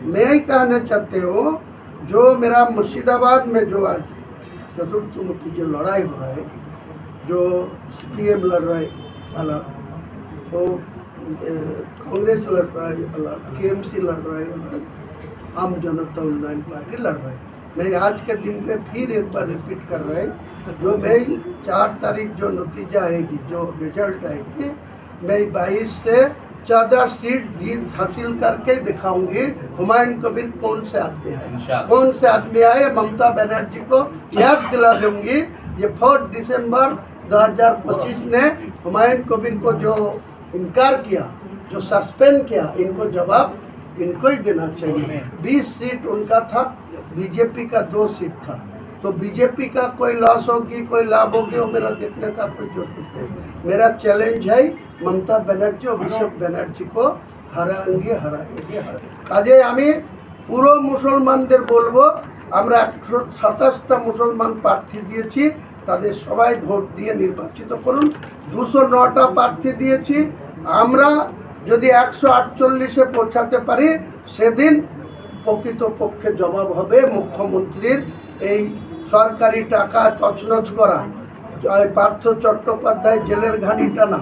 मैं ही कहना चाहते हूँ, जो मेरा मुर्शिदाबाद में जो आज चतुर्थमुखी जो लड़ाई हो रहा है, जो CPM लड़ रहा है अलग, तो कांग्रेस लड़ रहा है अलग, TMC लड़ रहा है अलग, आम जनता उन्नयन पार्टी लड़ रहा है। मैं आज के दिन पे फिर एक बार रिपीट कर रहा है, जो मैं 4 तारीख जो नतीजा आएगी, जो रिजल्ट आएगी, मैं 22 से 14 सीट जीत हासिल करके दिखाऊंगी हुमायूं कबीर कौन से आदमी है, कौन से आदमी आए। ममता बनर्जी को याद दिला दूंगी, ये 4 दिसंबर 2025 ने हुमायूं कबीर को जो इनकार किया, जो सस्पेंड किया, इनको जवाब इनको ही देना चाहिए। 20 सीट उनका था, बीजेपी का 2 सीट था, तो बीजेपी का कोई लॉस होगी कोई लाभ होगी वो मेरा देखने का कोई जरूरत नहीं। मेरा चैलेंज है ममता बनर्जी, अभिषेक बनर्जी को হারাঙ্গে কাজে আমি পুরো মুসলমানদের বলবো, আমরা 127টা মুসলমান প্রার্থী দিয়েছি, তাদের সবাই ভোট দিয়ে নির্বাচিত করুন। 209টা প্রার্থী দিয়েছি, আমরা যদি 148-এ পৌঁছাতে পারি সেদিন প্রকৃতপক্ষে জবাব হবে মুখ্যমন্ত্রীর এই সরকারি টাকা তছনছ করা, পার্থ চট্টোপাধ্যায় জেলের ঘানি টানা,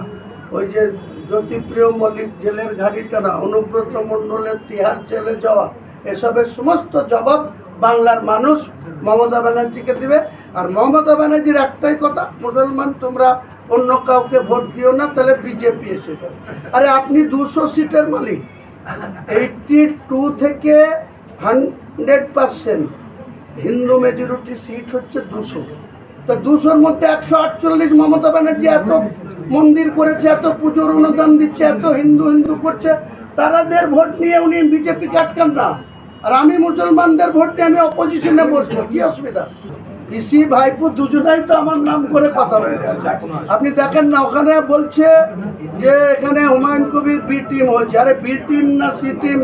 ওই যে জ্যোতিপ্রিয় মল্লিক জেলের ঘানি টানা, অনুব্রত মণ্ডলের তিহার জেলে যাওয়া, এসবের সমস্ত জবাব বাংলার মানুষ মমতা ব্যানার্জিকে দিবে। আর মমতা ব্যানার্জির একটাই কথা, মুসলমান তোমরা অন্য কাউকে ভোট দিও না, তাহলে বিজেপি এসে যাবে। আরে আপনি 200 সিটের মালিক, 82 থেকে 100% হিন্দু মেজরিটি সিট হচ্ছে 200, তো 200-র মধ্যে 148 মমতা ব্যানার্জি এত মন্দির করেছে, এত পুজোর অনুদান দিচ্ছে, এত হিন্দু হিন্দু করছে, তারাদের ভোট নিয়ে উনি বিজেপিকে আটকান না। আর আমি মুসলমানদের ভোট নিয়ে আমি অপোজিশনে বসবো, কি অসুবিধা? পিসি ভাইপো দুজনাই তো আমার নাম করে কথা বলছে। আপনি দেখেন না, ওখানে বলছে যে এখানে হুমায়ুন কবির বি টিম হয়েছে। আরে বি টিম না সি টিম?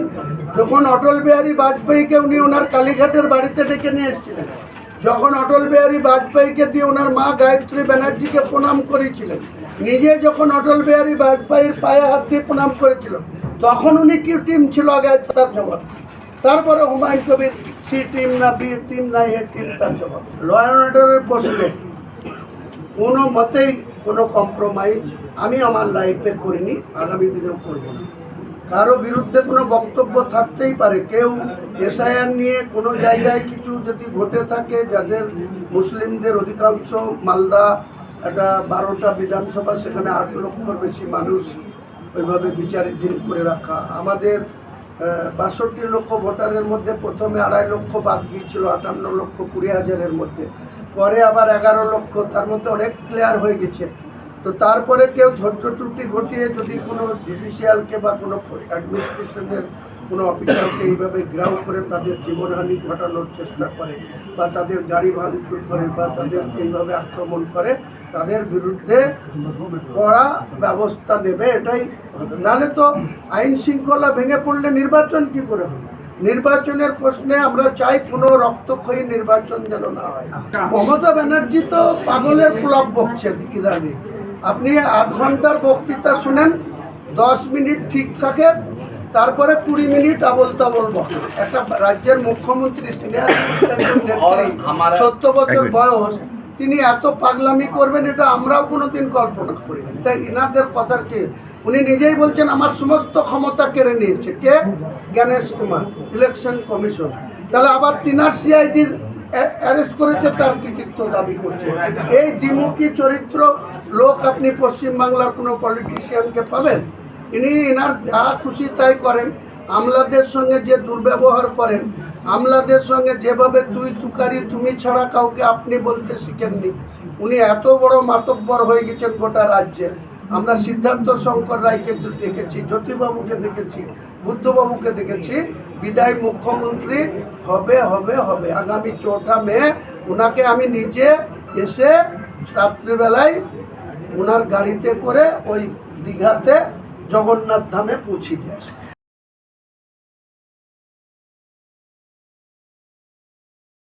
যখন অটল বিহারী বাজপেয়ীকে উনি ওনার কালীঘাটের বাড়িতে ডেকে নিয়ে এসেছিলেন, যখন অটল বিহারী বাজপেয়ীকে দিয়ে ওনার মা গায়ত্রী ব্যানার্জিকে প্রণাম করেছিলেন, নিজে যখন অটল বিহারী বাজপেয়ীর পায়ে হাত দিয়ে প্রণাম করেছিল, তখন উনি কি টিম ছিল আগে তার জবাব। তারপরে হুমায়ুন কবির সি টিম না বি টিম না এ টিম, তার জবাব। ল অ্যান্ড অর্ডারের প্রশ্নে কোনো মতেই কোনো কম্প্রোমাইজ আমি আমার লাইফে করিনি, আগামী দিনেও করব না। কারো বিরুদ্ধে কোনো বক্তব্য থাকতেই পারে, কেউ এসআইআর নিয়ে কোনো জায়গায় কিছু যদি ঘটে থাকে, যাদের মুসলিমদের অধিকাংশ, মালদা একটা 12টা বিধানসভা, সেখানে 8 লক্ষর বেশি মানুষ ওইভাবে বিচারাধীন করে রাখা, আমাদের 62 লক্ষ ভোটারের মধ্যে প্রথমে 2.5 লক্ষ বাদ গিয়েছিল 58 লক্ষ 20,000-এর মধ্যে, পরে আবার 11 লক্ষ, তার মধ্যে অনেক ক্লিয়ার হয়ে গেছে। তো তারপরে কেউ ধৈর্য ত্রুটি ঘটিয়ে যদি কোনো জুডিশিয়ালকে বা কোনো অ্যাডমিনিস্ট্রেশনের কোনো অফিসারকে এইভাবে গ্রাউ করে তাদের জীবনহানি ঘটানোর চেষ্টা করে, বা তাদের গাড়ি ভাঙচুর করে, বা তাদের এইভাবে আক্রমণ করে, তাদের বিরুদ্ধে কড়া ব্যবস্থা নেবে, এটাই। নাহলে তো আইন শৃঙ্খলা ভেঙে পড়লে নির্বাচন কি করে হবে? নির্বাচনের প্রশ্নে আমরা চাই কোনো রক্তক্ষয়ী নির্বাচন যেন না হয়। মমতা ব্যানার্জি তো পাগলের প্রলাপ বকছেন ইদানিং। আপনি 8 ঘন্টার বক্তৃতা শুনেন, 10 মিনিট ঠিক থাকে, তারপরে 20 মিনিট আবল তাবল বকে। একটা রাজ্যের মুখ্যমন্ত্রী, সিনিয়র 70 বছর বয়স, তিনি এত পাগলামি করবেন এটা আমরাও কোনোদিন কল্পনা করিনি। তাই এনাদের কথার কি, উনি নিজেই বলছেন আমার সমস্ত ক্ষমতা কেড়ে নিয়েছে কে? Ganesh Kumar, election commission. তাহলে আবার তিনার সিআইডির অ্যারেস্ট করেছে, তার কৃতিত্ব দাবি করছে। এই দ্বিমুখী চরিত্র লোক আপনি পশ্চিমবাংলার কোনো পলিটিশিয়ানকে পাবেন? ইনি এনার যা খুশি তাই করেন, আমলাদের সঙ্গে যে দুর্ব্যবহার করেন, আমলাদের সঙ্গে যেভাবে তুই তুকারি, তুমি ছাড়া কাউকে আপনি বলতে শিখেননি। উনি এত বড় মাতব্বর হয়ে গেছেন গোটা রাজ্যে। আমরা সিদ্ধার্থ শঙ্কর রায়কে দেখেছি, জ্যোতিবাবুকে দেখেছি, বুদ্ধবাবুকে দেখেছি। বিদায় মুখ্যমন্ত্রী হবে হবে হবে। আগামী 4ঠা মে ওনাকে আমি নিজে এসে রাত্রিবেলায় ওনার গাড়িতে করে ওই দীঘাতে জগন্নাথ ধামে পৌঁছে দিয়ে আসবো।